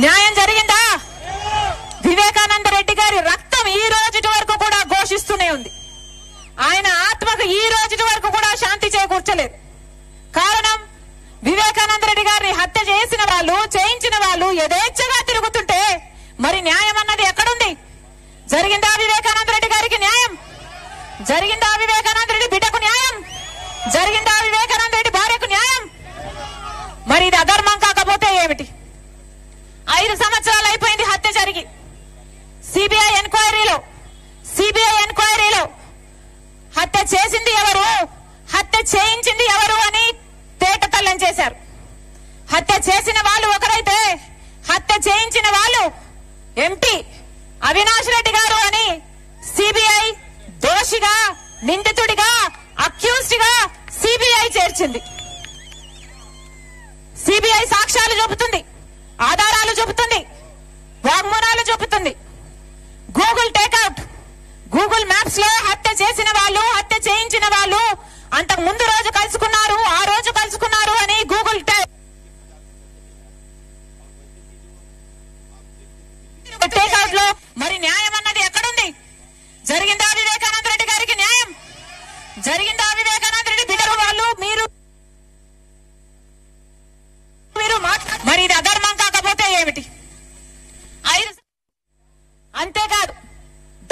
న్యాయం జరిగిందా? వివేకానంద రెడ్డి గారి రక్తం ఈ రోజు వరకు కూడా ఘోషిస్తూనే ఉంది. ఆయన ఆత్మకు ఈ రోజు వరకు కూడా శాంతి చేకూర్చలేదు. కారణం, వివేకానంద రెడ్డి గారిని హత్య చేసిన వాళ్ళు, చేయించిన వాళ్ళు యథేచ్ఛగా తిరుగుతుంటే మరి న్యాయం అన్నది ఎక్కడుంది? జరిగిందా వివేకానంద రెడ్డి గారికి న్యాయం? జరిగిందా వివేకానంద రెడ్డి బిడ్డకు న్యాయం? జరిగిందా వివేకానంద రెడ్డి భార్యకు న్యాయం? మరి ఇది అధర్మం కాకపోతే ఏమిటి? 5 సంవత్సరాలు అయిపోయింది హత్య జరిగి. సిబిఐ ఎంక్వైరీలో హత్య చేసింది ఎవరు, హత్య చేయించింది ఎవరు అని తేటతల్లం చేశారు. హత్య చేసిన వాళ్ళు ఒకరైతే హత్య చేయించిన వాళ్ళు ఎంపీ అవినాష్ రెడ్డి గారు అని సిబిఐ దోషిగా, నిందితుడిగా, అక్యూజ్డ్ గా సిబిఐ చేర్చింది. సిబిఐ సాక్ష్యాలు చూపుతుంది, ఆధారాలు చూపుతుంది, వాగ్మూలాలు చూపుతుంది. గూగుల్ టేక్అవుట్, గూగుల్ మ్యాప్స్ లో హత్య చేసిన వాళ్ళు, హత్య చేయించిన వాళ్ళు అంతకు ముందు రోజు కలుసుకున్నారు, ఆ రోజు కలుసుకున్నారు అని గూగుల్ టేక్అవుట్ లో మరి న్యాయం అన్నది ఎక్కడుంది? జరిగిందా వివేకానంద రెడ్డి గారికి న్యాయం? జరిగిందా వివేకానంద రెడ్డి బిడ్డలు వాళ్ళు మీరు మరి ఇది అధర్మం కాకపోతే ఏమిటి? అంతేకాదు,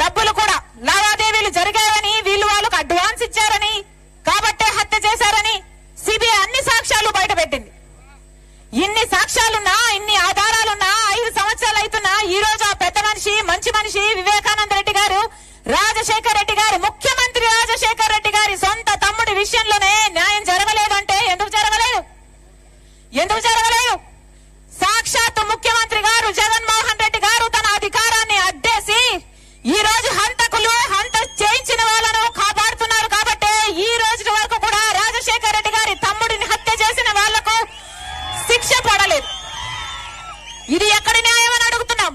డబ్బులు కూడా లావాదేవీలు జరిగాయని, వీళ్ళు వాళ్ళకు అడ్వాన్స్ ఇచ్చారని, కాబట్టే హత్య చేశారని సిబిఐ అన్ని సాక్ష్యాలు బయటపెట్టింది. ఇన్ని సాక్ష్యాలున్నా, ఇన్ని ఆధారాలున్నా, 5 సంవత్సరాలు అవుతున్నా ఈ రోజు ఆ పెద్ద మనిషి, మంచి మనిషి వివేకానంద రెడ్డి గారు, రాజశేఖర్ రెడ్డి గారు, ముఖ్యమంత్రి రాజశేఖర్ రెడ్డి గారి సొంత తమ్ముడి విషయంలోనే న్యాయం జరగలేదంటే ఎందుకు జరగలేదు? ఎందుకు జరగలేదు? సాక్షాత్తు ముఖ్యమంత్రి గారు జగన్మోహన్ రెడ్డి గారు తన అధికారాన్ని అడ్డేసి ఈ రోజు హంతకులు, హంత చేయించిన వాళ్ళను కాపాడుతున్నారు కాబట్టి ఈ రోజు వరకు కూడా రాజశేఖర్ రెడ్డి గారి తమ్ముడిని హత్య చేసిన వాళ్లకు శిక్ష పడలేదు. ఇది ఎక్కడి న్యాయం అని అడుగుతున్నాం.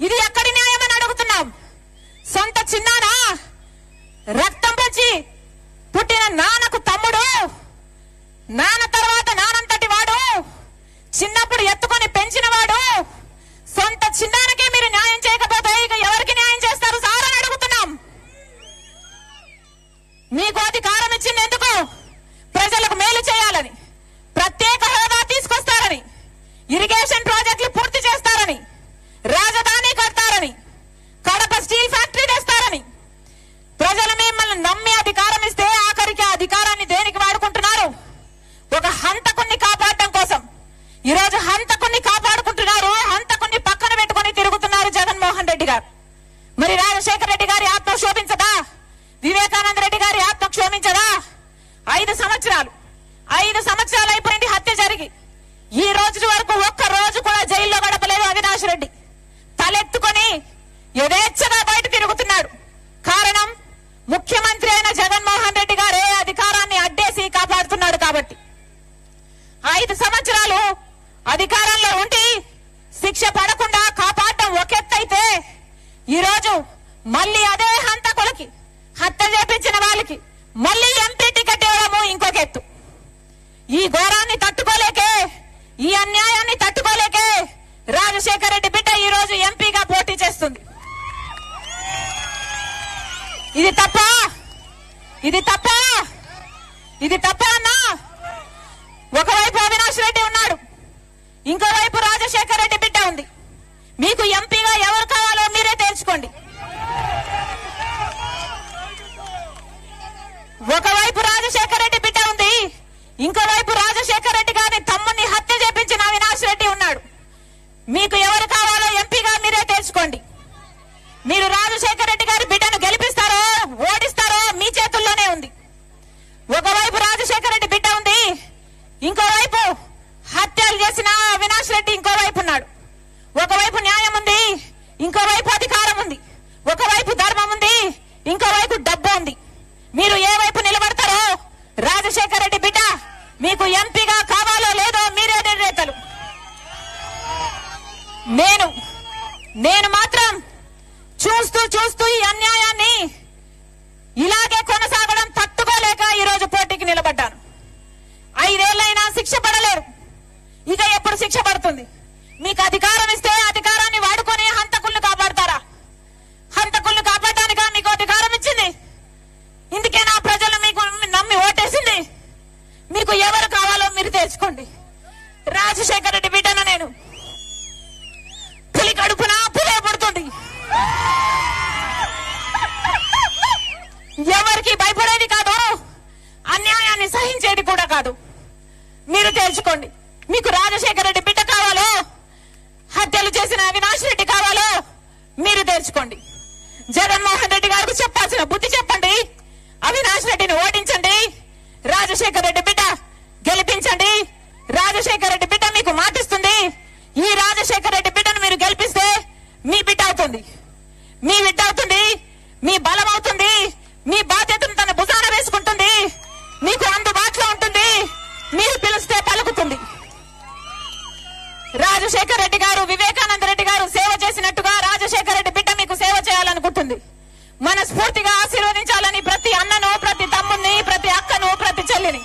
ఇది ఎక్కడి న్యాయం అని అడుగుతున్నాం. సొంత చిన్నానా, రక్తం పంచి పుట్టిన నాన్నకు తమ్ముడు, నాన్న తర్వాత నానంతటి వాడు, చిన్నప్పుడు ఎత్తుకొని పెంచిన వాడు, సొంత చిన్నానకే మీరు న్యాయం చేయకపోతే ఇక ఎవరికి న్యాయం చేస్తారు సార్ అని అడుగుతున్నాం. మీకు అధికారం ఇచ్చింది ఎందుకు? ప్రజలకు మేలు చేయాలని, ప్రత్యేక హోదా తీసుకొస్తారని, ఇరిగేషన్ ప్రాజెక్టులు పూర్తి చేస్తారని, రాజధాని కడతారని, కడప స్టీల్ ఫ్యాక్టరీ తెస్తారని. ప్రజలు మిమ్మల్ని నమ్మి అధికారం ఇస్తే ఆఖరికి ఆ అధికారాన్ని దేనికి వాడుకుంటున్నారు? ఒక హంతకుణ్ణి కాపాడటం కోసం. ఈ రోజు హంతకుణ్ణి కాపాడుకుంటున్నారు, హంతకుణ్ణి పక్కన పెట్టుకుని తిరుగుతున్నారు జగన్మోహన్ రెడ్డి గారు. మరి రాజశేఖర రెడ్డి గారి ఆత్మ క్షోభించదా? వివేకానంద రెడ్డి గారి ఆత్మ క్షోభించదా? 5 సంవత్సరాలు అయిపోయింది హత్య జరిగి. ఈ రోజు వరకు ఒక్క రోజు కూడా జైల్లో గడపలేదు అవినాష్ రెడ్డి. తలెత్తుకొని యథేచ్ఛగా బయట తిరుగుతున్నాడు. కారణం, ముఖ్యమంత్రి అయిన జగన్మోహన్ రెడ్డి గారే అధికారాన్ని అడ్డేసి కాపాడుతున్నాడు కాబట్టి. 5 సంవత్సరాలు అధికారంలో ఉండి శిక్ష పడకుండా కాపాడటం ఒక ఎత్తైతే, ఈరోజు మళ్ళీ అదే హంతకులకి, హత్య చేపించిన వాళ్ళకి మళ్ళీ ఎంపీ టికెట్ ఇవ్వడము ఇంకొక ఎత్తు. ఈ ఘోరాన్ని తట్టుకోలేకే, ఈ అన్యాయాన్ని తట్టుకోలేకే రాజశేఖర్ రెడ్డి బిడ్డ ఈ రోజు ఎంపీగా పోటీ చేస్తుంది. ఇది తప్ప? ఇది తప్ప? ఇది తప్ప అన్నా? ఒకవైపు అవినాష్ రెడ్డి ఉన్నాడు, ఇంకోవైపు రాజశేఖర్ రెడ్డి బిడ్డ ఉంది. మీకు ఎంపీగా ఎవరు కావాలో మీరే తేల్చుకోండి. ఒకవైపు రాజశేఖర్ రెడ్డి బిడ్డ ఉంది, ఇంకోవైపు రాజశేఖర్ రెడ్డి గారిని తమ్ముడిని హత్య చేపించిన అవినాష్ రెడ్డి ఉన్నాడు. మీకు ఎవరు కావాలో ఎంపీగా మీరే తేల్చుకోండి. మీరు రాజశేఖర్ రెడ్డి గారి బిడ్డను గెలిపిస్తారో ఓడిస్తారో మీ చేతుల్లోనే ఉంది. ఒకవైపు రాజశేఖర్ రెడ్డి బిడ్డ ఉంది, ఇంకోవైపు హత్యలు చేసిన అవినాష్ రెడ్డి ఇంకోవైపు ఉన్నాడు. ఒకవైపు న్యాయం ఉంది, ఇంకోవైపు అధికారం ఉంది. ఒకవైపు ధర్మం ఉంది, ఇంకోవైపు డబ్బు ఉంది. మీరు ఏ వైపు నిలబడతారో రాజశేఖర్ రెడ్డి బిడ్డ మీకు ఎంపీగా కావాలో లేదో మీరే నిర్ణేతలు. నేను మాత్రం చూస్తూ ఈ అన్యాయాన్ని ఇలాగే కొనసాగడం తట్టుకోలేక ఈ రోజు పోటీకి నిలబడ్డాను. 5 ఏళ్లైనా శిక్ష పడలేరు, ఇక ఎప్పుడు శిక్ష పడుతుంది? మీకు అధికారం రాజశేఖర రెడ్డి బిడ్డను నేను. పులి కడుపున పులే పడుతుంది. ఎవరికి భయపడేది కాదు, అన్యాయాన్ని సహించేది కూడా కాదు. మీరు తేల్చుకోండి. మీకు రాజశేఖర రెడ్డి బిడ్డ కావాలో, హత్యలు చేసిన అవినాష్ రెడ్డి కావాలో మీరు తేల్చుకోండి. జగన్మోహన్ రెడ్డి గారికి చెప్పాల్సిన బుద్ధి చెప్పండి. అవినాష్ రెడ్డిని ఓడించండి. రాజశేఖర రెడ్డి బిడ్డ గెలిపించండి. రాజశేఖర రెడ్డి బిడ్డ మీకు మాటిస్తుంది. ఈ రాజశేఖర రెడ్డి బిడ్డను మీరు గెలిపిస్తే మీ బిడ్డ అవుతుంది, మీ బిడ్డ అవుతుంది, మీ బలం అవుతుంది, మీ బాధ్యతను తన భుజాన వేసుకుంటుంది, మీకు అందుబాటులో ఉంటుంది, మీరు పిలిస్తే పలుకుతుంది. రాజశేఖర రెడ్డి గారు, వివేకానంద రెడ్డి గారు సేవ చేసినట్టుగా రాజశేఖర రెడ్డి బిడ్డ మీకు సేవ చేయాలనుకుంటుంది. మనస్ఫూర్తిగా ఆశీర్వదించాలని ప్రతి అన్నను, ప్రతి తమ్ముడిని, ప్రతి అక్కను, ప్రతి చెల్లిని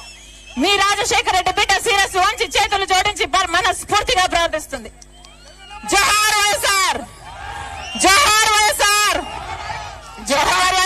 మీ రాజశేఖర రెడ్డి బిడ్డ శిరస్సు వంచి చేతులు జోడించి మనస్ఫూర్తిగా ప్రార్థిస్తుంది. జోహార్ వైఎస్ఆర్, జోహార్ వైఎస్ఆర్, జోహార్.